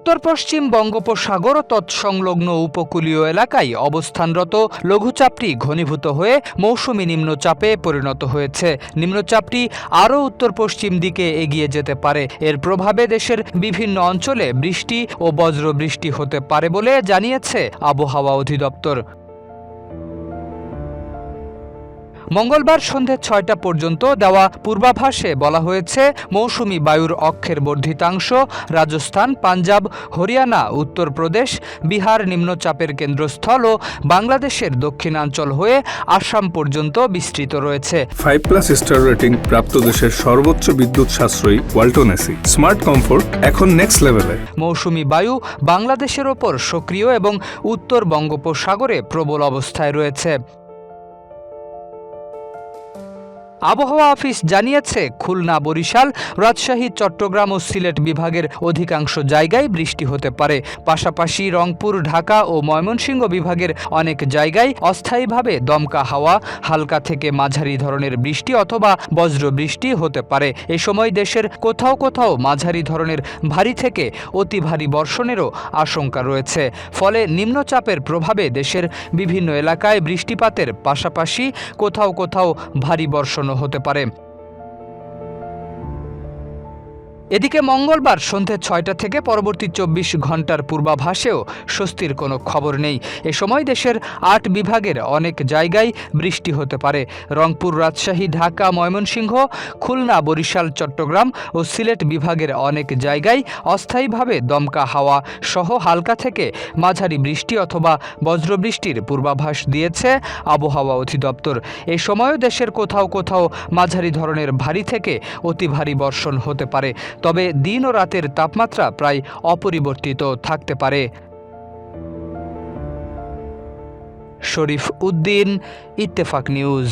উত্তর পশ্চিম বঙ্গোপসাগর ও তৎসংলগ্ন উপকূলীয় এলাকায় অবস্থানরত লঘুচাপটি ঘনীভূত হয়ে মৌসুমি নিম্নচাপে পরিণত হয়েছে। নিম্নচাপটি আরও উত্তর পশ্চিম দিকে এগিয়ে যেতে পারে। এর প্রভাবে দেশের বিভিন্ন অঞ্চলে বৃষ্টি ও বজ্রবৃষ্টি হতে পারে বলে জানিয়েছে আবহাওয়া অধিদপ্তর। মঙ্গলবার সন্ধে ৬টা পর্যন্ত দেওয়া পূর্বাভাসে বলা হয়েছে, মৌসুমি বায়ুর অক্ষের বর্ধিতাংশ রাজস্থান, পাঞ্জাব, হরিয়ানা, উত্তরপ্রদেশ, বিহার নিম্নচাপের কেন্দ্রস্থল ও বাংলাদেশের দক্ষিণাঞ্চল হয়ে আসাম পর্যন্ত বিস্তৃত রয়েছে। 5+ স্টার রেটিং প্রাপ্ত দেশের সর্বোচ্চ বিদ্যুৎ সাশ্রয়ী ওয়ালটন এসি স্মার্ট কমফোর্ট এখন নেক্সট লেভেলে। মৌসুমি বায়ু বাংলাদেশের ওপর সক্রিয় এবং উত্তর বঙ্গোপসাগরে প্রবল অবস্থায় রয়েছে। আবহাওয়া অফিস জানিয়েছে, খুলনা, বরিশাল, রাজশাহী, চট্টগ্রাম ও সিলেট বিভাগের অধিকাংশ জায়গায় বৃষ্টি হতে পারে। পাশাপাশি রংপুর, ঢাকা ও ময়মনসিংহ বিভাগের অনেক জায়গায় অস্থায়ীভাবে দমকা হাওয়া, হালকা থেকে মাঝারি ধরনের বৃষ্টি অথবা বজ্রবৃষ্টি হতে পারে। এ সময় দেশের কোথাও কোথাও মাঝারি ধরনের ভারী থেকে অতি ভারী বর্ষণেরও আশঙ্কা রয়েছে। ফলে নিম্নচাপের প্রভাবে দেশের বিভিন্ন এলাকায় বৃষ্টিপাতের পাশাপাশি কোথাও কোথাও ভারী বর্ষণ হতে পারে। এদিকে মঙ্গলবার সন্ধে ৬টা থেকে পরবর্তী ২৪ ঘন্টার পূর্বাভাসেও স্বস্তির কোনো খবর নেই। এ সময় দেশের ৮ বিভাগের অনেক জায়গায় বৃষ্টি হতে পারে। রংপুর, রাজশাহী, ঢাকা, ময়মনসিংহ, খুলনা, বরিশাল, চট্টগ্রাম ও সিলেট বিভাগের অনেক জায়গায় অস্থায়ীভাবে দমকা হাওয়া সহ হালকা থেকে মাঝারি বৃষ্টি অথবা বজ্রবৃষ্টির পূর্বাভাস দিয়েছে আবহাওয়া অধিদপ্তর। এ সময়ও দেশের কোথাও কোথাও মাঝারি ধরনের ভারী থেকে অতি ভারী বর্ষণ হতে পারে। তবে দিন ও রাতের তাপমাত্রা প্রায় অপরিবর্তিত থাকতে পারে। শরীফ উদ্দিন, ইত্তেফাক নিউজ।